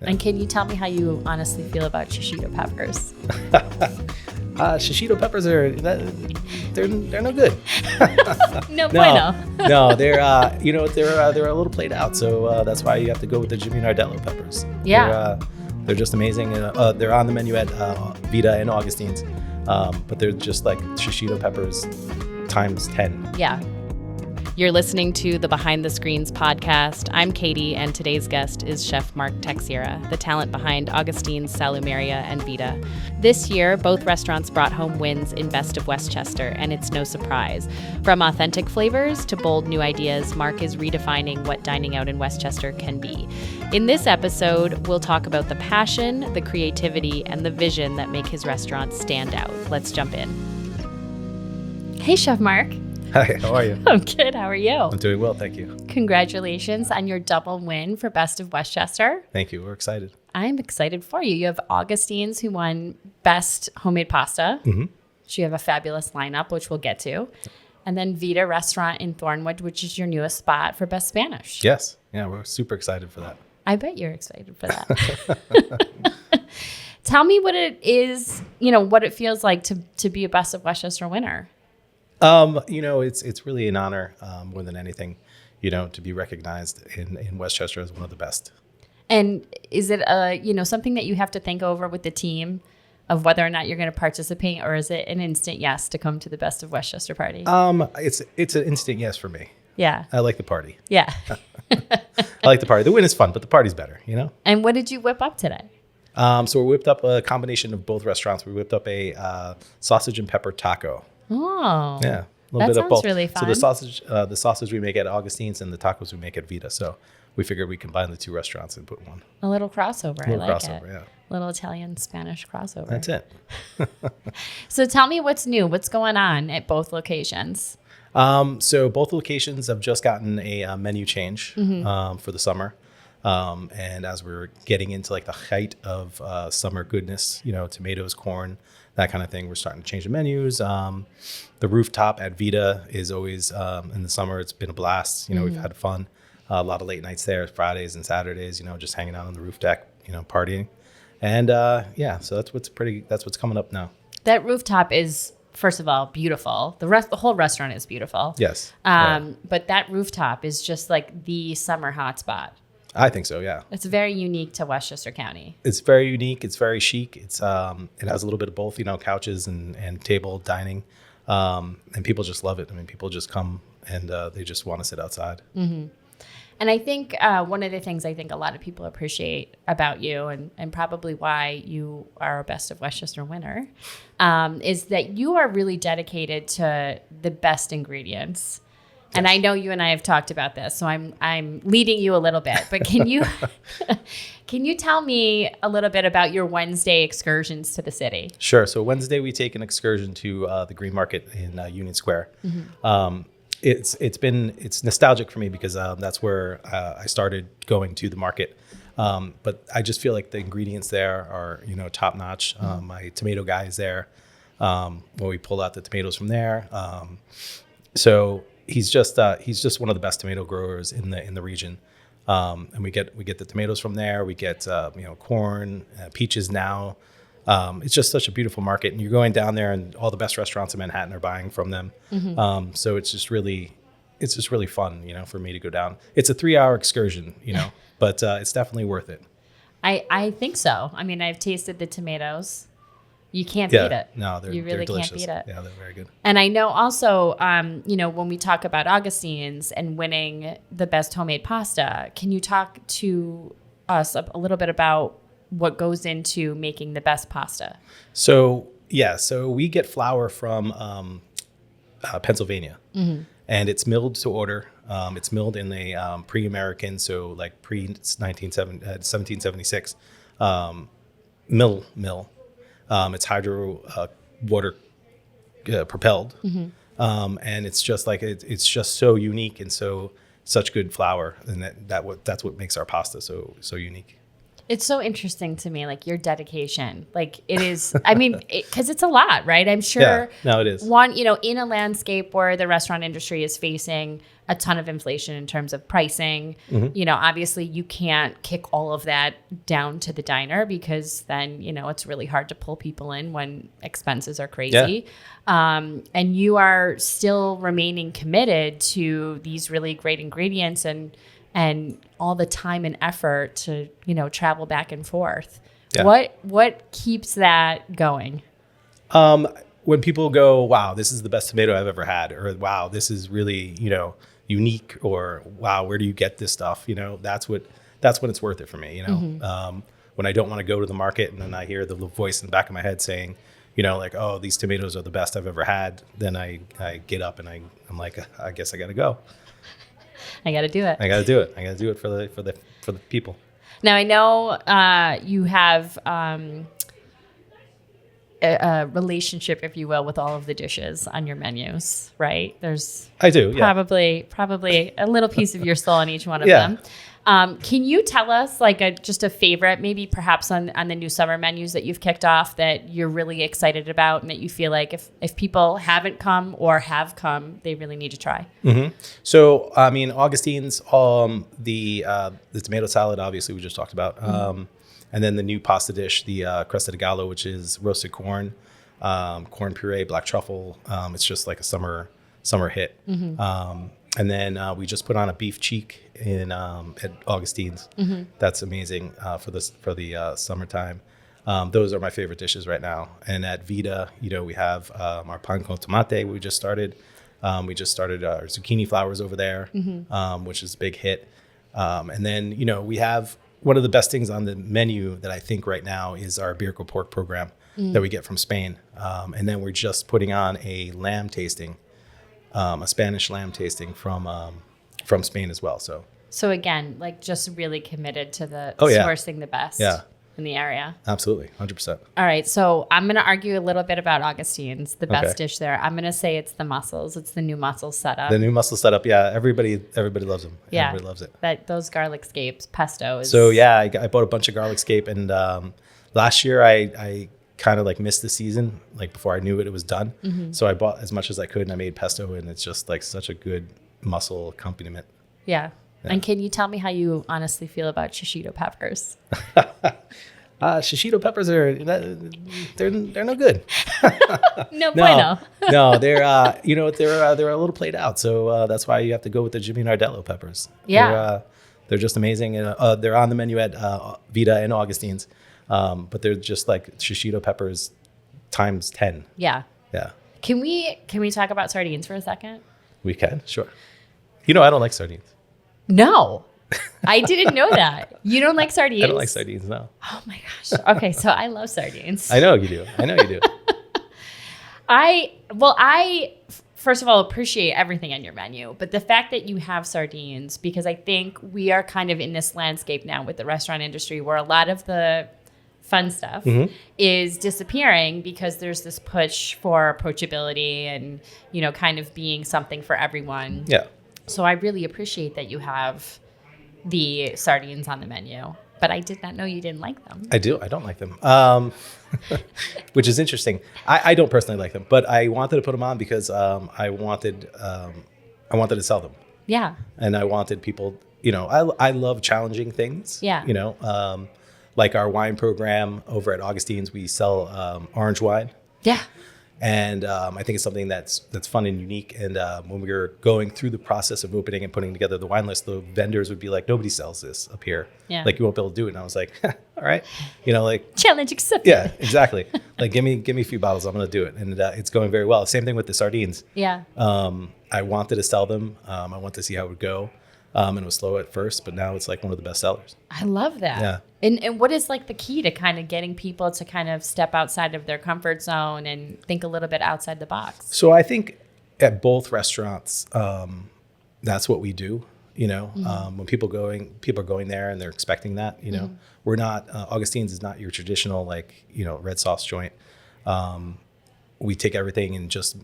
And can you tell me how you honestly feel about shishito peppers? Shishito peppers they're no good. No bueno. No, they're they're a little played out, so that's why you have to go with the Jimmy Nardello peppers. Yeah. They're just amazing. They're on the menu at Vida and Augustine's, but they're just like shishito peppers times 10. Yeah. You're listening to the Behind the Screens podcast. I'm Katie, and today's guest is Chef Marc Taxiera, the talent behind Augustine's, Salumeria, and Vida. This year, both restaurants brought home wins in Best of Westchester, and it's no surprise. From authentic flavors to bold new ideas, Marc is redefining what dining out in Westchester can be. In this episode, we'll talk about the passion, the creativity, and the vision that make his restaurants stand out. Let's jump in. Hey, Chef Marc. Hi, how are you? I'm good. How are you? I'm doing well, thank you. Congratulations on your double win for Best of Westchester. Thank you. We're excited. I'm excited for you. You have Augustine's, who won Best Homemade Pasta. Mm-hmm. So you have a fabulous lineup, which we'll get to. And then Vida Restaurant in Thornwood, which is your newest spot for Best Spanish. Yes. Yeah, we're super excited for that. I bet you're excited for that. Tell me what it is, what it feels like to be a Best of Westchester winner. It's really an honor more than anything, to be recognized in Westchester as one of the best. And is it something that you have to think over with the team of whether or not you're going to participate, or is it an instant yes to come to the Best of Westchester party? It's an instant yes for me. Yeah. I like the party. Yeah. I like the party. The win is fun, but the party's better, And what did you whip up today? So we whipped up a combination of both restaurants. We whipped up a sausage and pepper taco. Oh, yeah, a little that bit sounds of both. really fun. So the sausage we make at Augustine's and the tacos we make at Vida. So we figured we combine the two restaurants and put one. A little crossover. A little I like crossover, it. yeah. Little Italian-Spanish crossover. That's it. So tell me what's new. What's going on at both locations? So both locations have just gotten a menu change for the summer. And as we're getting into like the height of summer goodness, tomatoes, corn, that kind of thing, we're starting to change the menus. The rooftop at Vida is always, in the summer, it's been a blast. We've had fun. A lot of late nights there, Fridays and Saturdays, just hanging out on the roof deck, partying. And so that's what's coming up now. That rooftop is, first of all, beautiful. The whole restaurant is beautiful. Yes. But that rooftop is just like the summer hotspot. I think so, yeah. It's very unique to Westchester County. It's very unique. It's very chic. It has a little bit of both, couches and table dining, and people just love it. I mean, people just come and they just want to sit outside. Mm-hmm. And I think one of the things I think a lot of people appreciate about you, and probably why you are a Best of Westchester winner, is that you are really dedicated to the best ingredients. And I know you and I have talked about this, so I'm leading you a little bit. But can you tell me a little bit about your Wednesday excursions to the city? Sure. So Wednesday we take an excursion to the Green Market in Union Square. Mm-hmm. It's nostalgic for me because that's where I started going to the market. But I just feel like the ingredients there are top notch. My tomato guy is there. We pull out the tomatoes from there. So he's just one of the best tomato growers in the region, and we get the tomatoes from there. We get corn, peaches now. It's just such a beautiful market, and you're going down there, and all the best restaurants in Manhattan are buying from them. Mm-hmm. So it's just really fun, for me to go down. It's a 3-hour excursion, but it's definitely worth it. I think so. I mean, I've tasted the tomatoes. You can't beat it. No, you really delicious. Can't beat it. Yeah, they're very good. And I know also, when we talk about Augustine's and winning the best homemade pasta, can you talk to us a little bit about what goes into making the best pasta? So we get flour from Pennsylvania, mm-hmm. and it's milled to order. It's milled in a pre-American, so like pre-1776 mill. It's hydro water propelled, mm-hmm. And it's just like it's just so unique and such good flour, and that's what makes our pasta so unique. It's so interesting to me, like your dedication. Like it is, I mean, because it's a lot, right? I'm sure. Yeah, no, it is. One, in a landscape where the restaurant industry is facing a ton of inflation in terms of pricing, obviously you can't kick all of that down to the diner because then, it's really hard to pull people in when expenses are crazy. Yeah. And you are still remaining committed to these really great ingredients and all the time and effort to, travel back and forth. Yeah. What keeps that going? When people go, wow, this is the best tomato I've ever had, or wow, this is really, unique, or wow, where do you get this stuff? That's when it's worth it for me. When I don't want to go to the market and then I hear the voice in the back of my head saying, like, oh, these tomatoes are the best I've ever had. Then I get up and I'm like, I guess I got to go. I got to do it. I got to do it. I got to do it for the people. Now I know you have a relationship, if you will, with all of the dishes on your menus, right? I do. Probably a little piece of your soul on each one of them. Can you tell us just a favorite, maybe perhaps on the new summer menus that you've kicked off that you're really excited about and that you feel like if people haven't come or have come, they really need to try? Mm-hmm. So, I mean, Augustine's, the tomato salad, obviously we just talked about. And then the new pasta dish, the cresta di gallo, which is roasted corn, corn puree, black truffle. It's just like a summer hit. Mm-hmm. And then we just put on a beef cheek at Augustine's. Mm-hmm. That's amazing for the summertime. Those are my favorite dishes right now. And at Vida, we have our pan con tomate. We just started our zucchini flowers over there, which is a big hit. And then we have one of the best things on the menu that I think right now is our Iberico pork program that we get from Spain. And then we're just putting on a lamb tasting. A Spanish lamb tasting from Spain as well. So again, just really committed to the sourcing the best in the area. Absolutely, 100%. All right, so I'm going to argue a little bit about Augustine's, the best dish there. I'm going to say it's the mussels. It's the new mussel setup. The new mussel setup, yeah. Everybody loves them. Yeah, everybody loves it. Those garlic scapes, pesto. So yeah, I bought a bunch of garlic scape, and last year I kind of missed the season, before I knew it was done. Mm-hmm. So I bought as much as I could and I made pesto, and it's just such a good mussel accompaniment. Yeah. And can you tell me how you honestly feel about shishito peppers? Shishito peppers they're no good. No bueno. No, they're they're a little played out. So that's why you have to go with the Jimmy Nardello peppers. Yeah. They're just amazing. And they're on the menu at Vida and Augustine's. But they're just like shishito peppers times 10. Yeah. Yeah. Can we talk about sardines for a second? We can, sure. I don't like sardines. No, I didn't know that. You don't like sardines? I don't like sardines, no. Oh my gosh. Okay, so I love sardines. I know you do. I first of all appreciate everything on your menu, but the fact that you have sardines, because I think we are kind of in this landscape now with the restaurant industry where a lot of the fun stuff is disappearing because there's this push for approachability and, kind of being something for everyone. Yeah. So I really appreciate that you have the sardines on the menu, but I did not know you didn't like them. I do. I don't like them, which is interesting. I don't personally like them, but I wanted to put them on because I wanted to sell them. Yeah. And I wanted people, I love challenging things. Yeah. Like our wine program over at Augustine's, we sell orange wine. Yeah. And I think it's something that's fun and unique. And when we were going through the process of opening and putting together the wine list, the vendors would be like, nobody sells this up here. Yeah. You won't be able to do it. And I was like, all right. Challenge accepted. Yeah, exactly. Give me a few bottles. I'm going to do it. And it's going very well. Same thing with the sardines. Yeah. I wanted to sell them. I wanted to see how it would go. And it was slow at first, but now it's one of the best sellers. I love that. Yeah. And what is the key to kind of getting people to kind of step outside of their comfort zone and think a little bit outside the box? So I think at both restaurants, that's what we do. When people are going there and they're expecting that. We're not Augustine's is not your traditional red sauce joint. We take everything and just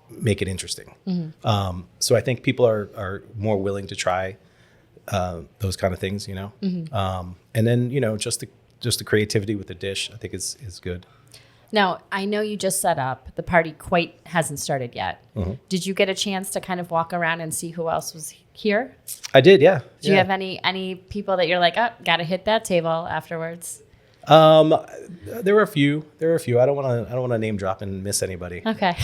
make it interesting. Mm-hmm. So I think people are more willing to try those kind of things, you know. And then, you know, just the creativity with the dish, I think is good. Now, I know you just set up. The party quite hasn't started yet. Did you get a chance to kind of walk around and see who else was here? I did, yeah. Do you have any people that you're like, oh, got to hit that table afterwards? There were a few. I don't want to name drop and miss anybody. Okay.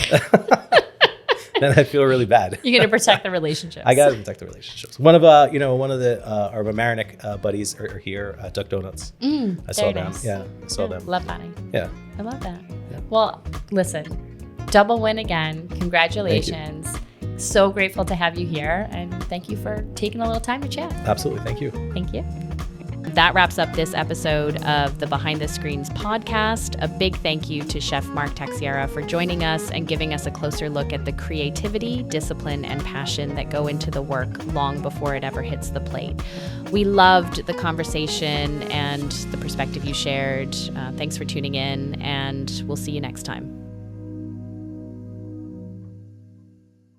Then I feel really bad. You're going to protect the relationships. I got to protect the relationships. One of our Remirez buddies are here, Duck Donuts. I saw them. Nice. Yeah, I saw them. Love patting. Yeah. I love that. Yeah. Well, listen, double win again. Congratulations. So grateful to have you here. And thank you for taking a little time to chat. Absolutely. Thank you. Thank you. That wraps up this episode of the Behind the Screens podcast. A big thank you to Chef Marc Taxiera for joining us and giving us a closer look at the creativity, discipline, and passion that go into the work long before it ever hits the plate. We loved the conversation and the perspective you shared. Thanks for tuning in, and we'll see you next time.